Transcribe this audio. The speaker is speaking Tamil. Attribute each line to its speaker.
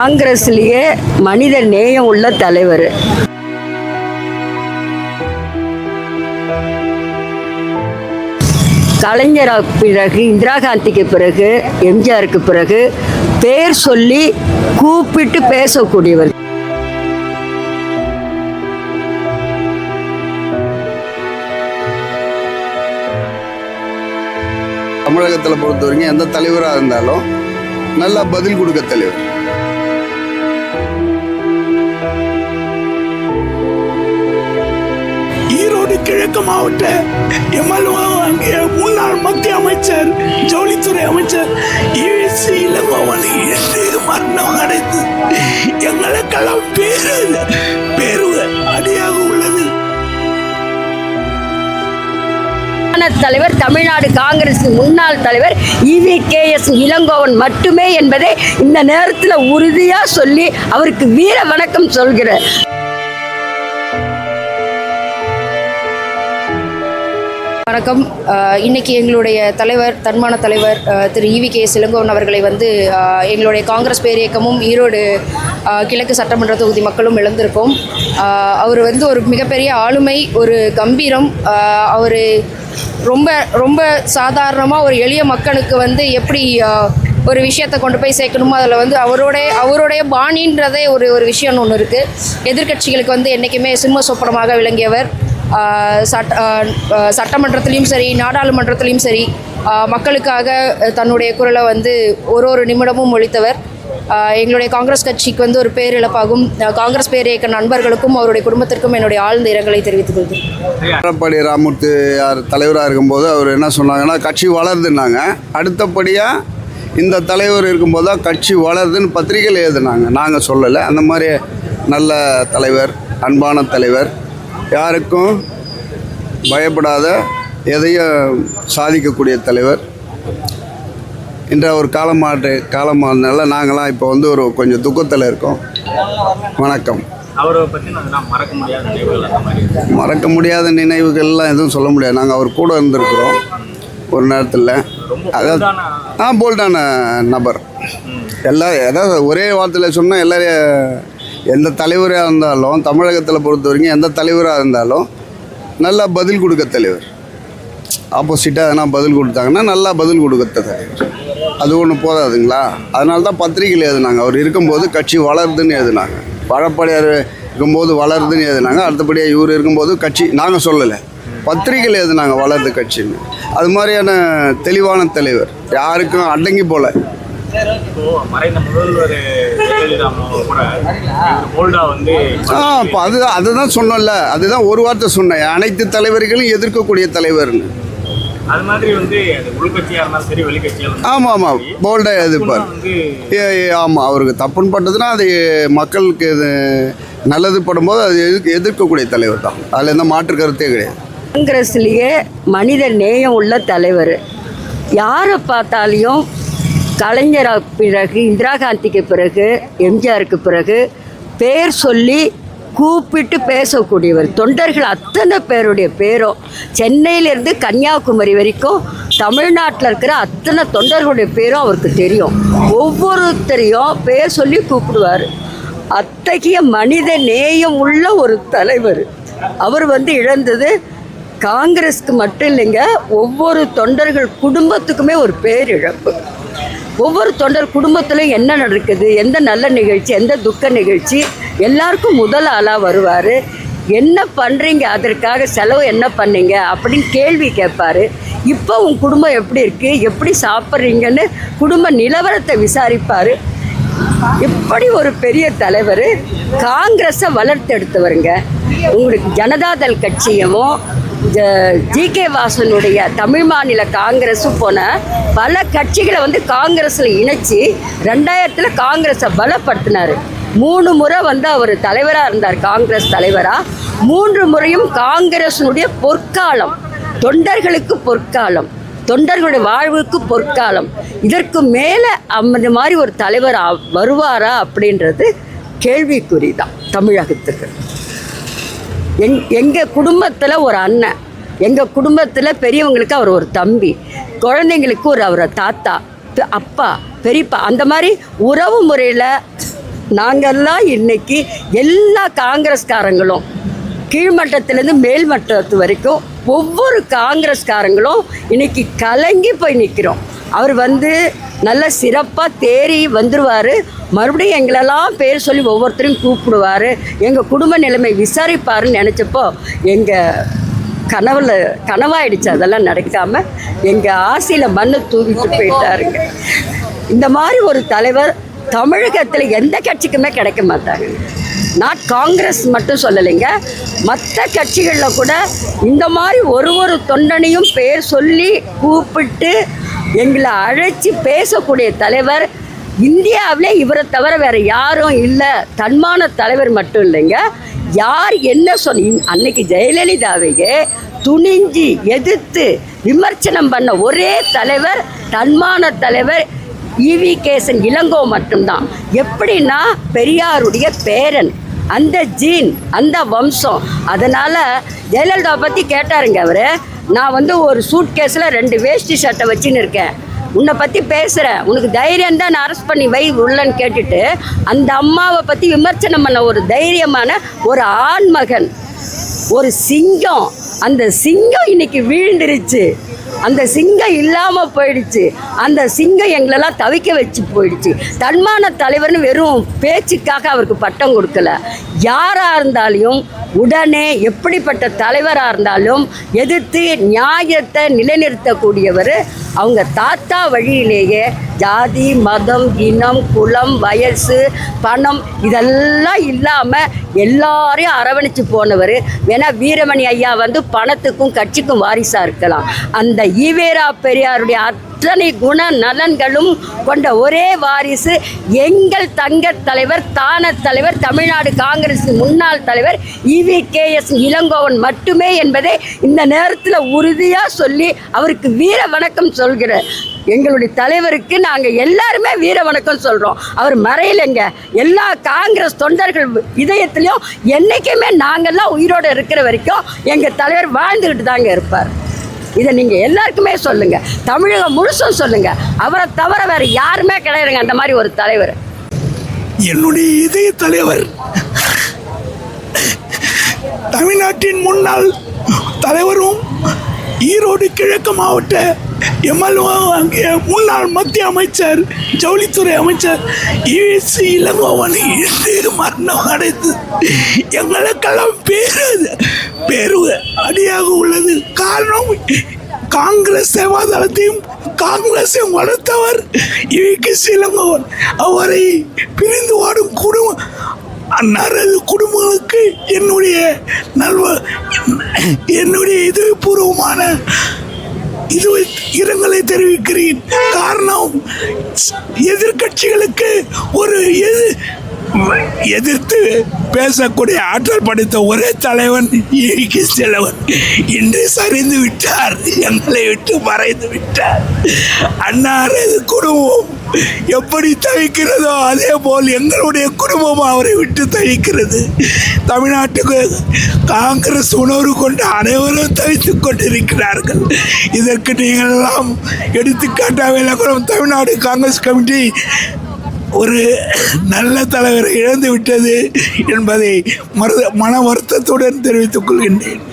Speaker 1: காங்கிரஸ்லயே மனித நேயம் உள்ள தலைவர். கலைஞர் பிறகு, இந்திரா காந்திக்கு பிறகு, எம்ஜிஆருக்கு பிறகு பேர் சொல்லி கூப்பிட்டு பேசக்கூடியவர்.
Speaker 2: தமிழகத்தில் பொறுத்த வரைக்கும் எந்த தலைவராக இருந்தாலும் நல்லா பதில் கொடுக்க தலைவர்.
Speaker 3: ஈரோடு கிழக்கு மாவட்ட எம்எல்ஏ முன்னாள் மத்திய அமைச்சர் ஜவுளித்துறை அமைச்சர் ஈவேசி இளங்கோவன் மரணம் அடைந்து எங்களுக்கெல்லாம் பேரு அடியாக உள்ளது.
Speaker 1: தலைவர் தமிழ்நாடு காங்கிரஸ் முன்னாள் தலைவர் EVKS இளங்கோவன் மட்டுமே என்பதை இந்த நேரத்தில் உறுதியா சொல்லி அவருக்கு வீர வணக்கம் சொல்கிறேன்.
Speaker 4: வணக்கம். இன்னைக்கு எங்களுடைய தலைவர், தன்மான தலைவர் திரு EVKS இளங்கோவன் அவர்களை எங்களுடைய காங்கிரஸ் பேரியக்கமும் ஈரோடு கிழக்கு சட்டமன்ற தொகுதி மக்களும் இழந்திருக்கோம். அவர் ஒரு மிகப்பெரிய ஆளுமை, ஒரு கம்பீரம். அவர் ரொம்ப ரொம்ப சாதாரணமாக ஒரு எளிய மக்களுக்கு எப்படி ஒரு விஷயத்தை கொண்டு போய் சேர்க்கணுமோ அதில் அவருடைய பாணின்றதே ஒரு விஷயம்னு ஒன்று இருக்குது. எதிர்கட்சிகளுக்கு என்றைக்குமே சிம்ம சொப்பனமாக விளங்கியவர். சட்டமன்றத்திலையும் சரி, நாடாளுமன்றத்திலையும் சரி, மக்களுக்காக தன்னுடைய குரலை ஒரு நிமிடமும் ஒழித்தவர். எங்களுடைய காங்கிரஸ் கட்சிக்கு ஒரு பேரிழப்பாகும். காங்கிரஸ் பேரியக்க நண்பர்களுக்கும் அவருடைய குடும்பத்திற்கும் என்னுடைய ஆழ்ந்த இரங்கலை தெரிவித்துக் கொள்கிறேன்.
Speaker 2: எடப்பாடி ராமூர்த்தி தலைவராக இருக்கும்போது அவர் என்ன சொன்னாங்கன்னா, கட்சி வளருதுன்னாங்க. அடுத்தபடியாக இந்த தலைவர் இருக்கும்போது தான் கட்சி வளருதுன்னு பத்திரிகையில் எழுதுனாங்க. நாங்கள் சொல்லலை. அந்த மாதிரி நல்ல தலைவர், அன்பான தலைவர், யாருக்கும் பயப்படாத எதையும் சாதிக்கக்கூடிய தலைவர். இன்ற ஒரு காலமானதுனால நாங்களாம் இப்போ ஒரு கொஞ்சம் துக்கத்தில் இருக்கோம். வணக்கம்.
Speaker 5: அவரை பற்றி
Speaker 2: மறக்க முடியாத நினைவுகள்லாம் எதுவும் சொல்ல முடியாது. நாங்கள் அவர் கூட இருந்திருக்கிறோம் ஒரு நேரத்தில். அதாவது போல்டான நபர். ஏதாவது ஒரே வார்த்தையில் சொன்னால் எல்லோரும், எந்த தலைவராக இருந்தாலும் தமிழகத்தில் பொறுத்த வரைக்கும் எந்த தலைவராக இருந்தாலும் நல்லா பதில் கொடுக்க தலைவர். ஆப்போசிட்டாக எதனா பதில் கொடுத்தாங்கன்னா நல்லா பதில் கொடுக்க தலைவர். அது ஒன்று போதாதுங்களா? அதனால தான் பத்திரிகையில் எழுதுனாங்க. அவர் இருக்கும்போது கட்சி வளருதுன்னு எழுதுனாங்க. வாழப்பாடியார் இருக்கும்போது வளருதுன்னு எழுதுனாங்க. அடுத்தபடியாக இவர் இருக்கும்போது கட்சி, நாங்கள் சொல்லலை, பத்திரிகையில் எழுதுனாங்க வளருது கட்சின்னு. அது மாதிரியான தெளிவான தலைவர், யாருக்கும் அடங்கி போல. இப்போ அதுதான் சொன்னோம்ல, அதுதான் ஒரு வார்த்தை சொன்னேன், அனைத்து தலைவர்களும் எதிர்க்கக்கூடிய தலைவர்னு.
Speaker 5: அது மாதிரி உள்கட்சியாக இருந்தாலும் சரி, வெளிக்கட்சியாக.
Speaker 2: ஆமாம், போல்டாக எதிர்ப்பார். ஆமாம், அவருக்கு தப்புன்னு பட்டதுன்னா அது மக்களுக்கு இது நல்லது படும்போது அது எதிர்க்கக்கூடிய தலைவர் தான். அதில் எந்த மாற்று கருத்தே கிடையாது.
Speaker 1: காங்கிரஸ்லேயே மனித நேயம் உள்ள தலைவர். யாரை பார்த்தாலையும் கலைஞர் பிறகு, இந்திரா காந்திக்கு பிறகு, எம்ஜிஆருக்கு பிறகு பேர் சொல்லி கூப்பிட்டு பேசக்கூடியவர். தொண்டர்கள் அத்தனை பேருடைய பேரும், சென்னையிலேருந்து கன்னியாகுமரி வரைக்கும் தமிழ்நாட்டில் இருக்கிற அத்தனை தொண்டர்களுடைய பேரும் அவருக்கு தெரியும். ஒவ்வொருத்தரையும் பேர் சொல்லி கூப்பிடுவார். அத்தகைய மனித நேயம் உள்ள ஒரு தலைவர். அவர் இழந்தது காங்கிரஸ்க்கு மட்டும் இல்லைங்க, ஒவ்வொரு தொண்டர்கள் குடும்பத்துக்குமே ஒரு பேரிழப்பு. ஒவ்வொரு தொண்டர் குடும்பத்திலும் என்ன நடக்குது, எந்த நல்ல நிகழ்ச்சி, எந்த துக்க நிகழ்ச்சி, எல்லாருக்கும் முதல் ஆளாக வருவார். என்ன பண்ணுறீங்க, அதற்காக செலவு என்ன பண்ணீங்க அப்படின்னு கேள்வி கேட்பார். இப்போ உன் குடும்பம் எப்படி இருக்குது, எப்படி சாப்பிட்றீங்கன்னு குடும்ப நிலவரத்தை விசாரிப்பார். இப்படி ஒரு பெரிய தலைவர். காங்கிரஸை வளர்த்தெடுத்தவருங்க. உங்களுக்கு ஜனதாதள் கட்சியும் GK வாசனுடைய தமிழ் மாநில காங்கிரஸும் போன பல கட்சிகளை காங்கிரஸில் இணைச்சி 2000 காங்கிரஸை பலப்படுத்தினார். 3 முறை அவர் தலைவராக இருந்தார், காங்கிரஸ் தலைவராக. 3 முறையும் காங்கிரஸினுடைய பொற்காலம், தொண்டர்களுக்கு பொற்காலம், தொண்டர்களுடைய வாழ்வுக்கு பொற்காலம். இதற்கு மேலே அந்த மாதிரி ஒரு தலைவர் வருவாரா அப்படின்றது கேள்விக்குறிதான் தமிழகத்துக்கு. எங்கள் குடும்பத்தில் ஒரு அண்ணன், எங்கள் குடும்பத்தில் பெரியவங்களுக்கு அவர் ஒரு தம்பி, குழந்தைங்களுக்கு அவரை தாத்தா, அப்பா, பெரியப்பா, அந்த மாதிரி உறவு முறையில் நாங்கள்லாம் இன்னைக்கு எல்லா காங்கிரஸ்காரங்களும் கீழ்மட்டத்திலேருந்து மேல்மட்டத்து வரைக்கும் ஒவ்வொரு காங்கிரஸ்காரங்களும் இன்னைக்கு கலங்கி போய் நிற்கிறோம். அவர் நல்ல சிறப்பாக தேறி வந்துடுவார். மறுபடியும் எங்களெல்லாம் பேர் சொல்லி ஒவ்வொருத்தரையும் கூப்பிடுவார். எங்கள் குடும்ப நிலைமை விசாரிப்பாருன்னு நினச்சப்போ எங்கள் கனவாயிடுச்சு. அதெல்லாம் நடக்காமல் எங்கள் ஆசையில் மண்ணை தூவிட்டு போயிட்டாருங்க. இந்த மாதிரி ஒரு தலைவர் தமிழகத்தில் எந்த கட்சிக்குமே கிடைக்க மாட்டாங்க. நாட் காங்கிரஸ் மட்டும் சொல்லலைங்க, மற்ற கட்சிகளில் கூட இந்த மாதிரி ஒரு தொண்டனையும் பேர் சொல்லி கூப்பிட்டு எங்களை அழைச்சி பேசக்கூடிய தலைவர் இந்தியாவிலே இவரை தவிர வேறு யாரும் இல்லை. தன்மான தலைவர் மட்டும் இல்லைங்க, யார் என்ன அன்னைக்கு ஜெயலலிதாவையே துணிஞ்சி எதிர்த்து விமர்சனம் பண்ண ஒரே தலைவர் தன்மான தலைவர் ஈவி கேசன் இளங்கோ மட்டும்தான். எப்படின்னா பெரியாருடைய பேரன், அந்த ஜீன், அந்த வம்சம். அதனால் ஜெயலலிதா பற்றி கேட்டாருங்க அவர். நான் ஒரு சூட் கேஸில் 2 வேஷ்டி ஷர்ட்டை வச்சுன்னு இருக்கேன், உன்னை பற்றி பேசுகிறேன், உனக்கு தைரியம் தான் நான் அரெஸ்ட் பண்ணி வை உள்ளன்னு கேட்டுட்டு அந்த அம்மாவை பற்றி விமர்சனம் பண்ண ஒரு தைரியமான ஒரு ஆண்மகன், ஒரு சிங்கம். அந்த சிங்கம் இன்னைக்கு வீழ்ந்துருச்சு, அந்த சிங்கம் இல்லாமல் போயிடுச்சு. அந்த சிங்கம் எங்களெல்லாம் தவிக்க வச்சு போயிடுச்சு. தன்மான தலைவர்னு வெறும் பேச்சுக்காக அவருக்கு பட்டம் கொடுக்கல. யாராக இருந்தாலும் உடனே எப்படிப்பட்ட தலைவராக இருந்தாலும் எதிர்த்து நியாயத்தை நிலைநிறுத்தக்கூடியவர். அவங்க தாத்தா வழியிலேயே ஜாதி, மதம், இனம், குலம், வயசு, பணம் இதெல்லாம் இல்லாமல் எல்லாரையும் அரவணைச்சு போனவர். வேணா வீரமணி ஐயா பணத்துக்கும் கட்சிக்கும் வாரிசாக இருக்கலாம். அந்த ஈவேரா பெரியாருடைய அத்தனை குண நலன்களும் கொண்ட ஒரே வாரிசு எங்கள் தங்க தலைவர், தான தலைவர், தமிழ்நாடு காங்கிரஸ் முன்னாள் தலைவர் EVKS இளங்கோவன் மட்டுமே என்பதை இந்த நேரத்தில் உறுதியாக சொல்லி அவருக்கு வீர வணக்கம் சொல்கிறேன். எங்களுடைய தலைவருக்கு நாங்கள் எல்லாருமே வீர வணக்கம் சொல்கிறோம். அவர் மறையிலைங்க. எல்லா காங்கிரஸ் தொண்டர்கள் இதயத்திலையும் என்றைக்குமே நாங்கள்லாம் உயிரோடு இருக்கிற வரைக்கும் எங்கள் தலைவர் வாழ்ந்துக்கிட்டு தாங்க இருப்பார். இதை நீங்கள் எல்லாருக்குமே சொல்லுங்கள், தமிழகம் முழுசும் சொல்லுங்கள். அவரை தவிர வேறு யாருமே கிடையாதுங்க அந்த மாதிரி ஒரு தலைவர்.
Speaker 3: என்னுடைய இதய தலைவர், தமிழ்நாட்டின் முன்னாள் தலைவரும் ஈரோடு கிழக்கு மாவட்ட எம்எல்ஏ, முன்னாள் மத்திய அமைச்சர், ஜவுளித்துறை அமைச்சர் EVC இளங்கோவன் இன்று மரணம் அடைந்து எங்களுக்கெல்லாம் பேரு அடியாக உள்ளது. காரணம், காங்கிரஸ் சேவாதளத்தையும் காங்கிரஸையும் வளர்த்தவர் EVKS இளங்கோவன். அவரை பிரிந்து வாடும் அன்னாரது குடும்பங்களுக்கு என்னுடைய இதயபூர்வமான இரங்கலை தெரிவிக்கிறேன். காரணம், எதிர்கட்சிகளுக்கு எதிர்த்து பேசக்கூடிய ஆற்றல் படைத்த ஒரே தலைவன் EVKS இன்று சரிந்து விட்டார், எங்களை விட்டு மறைந்து விட்டார். அன்னாரது குடும்பம் எப்படி தவிக்கிறதோ அதே போல் எங்களுடைய குடும்பம் அவரை விட்டு தவிக்கிறது. தமிழ்நாட்டுக்கு காங்கிரஸ் உணர்வு கொண்டு அனைவரும் தவித்துக் கொண்டிருக்கிறார்கள். இதற்கு நீங்கள் எல்லாம் எடுத்துக்காட்டாக விளக்குறோம். தமிழ்நாடு காங்கிரஸ் கமிட்டி ஒரு நல்ல தலைவரை இழந்து விட்டது என்பதை மன வருத்தத்துடன் தெரிவித்துக் கொள்கின்றேன்.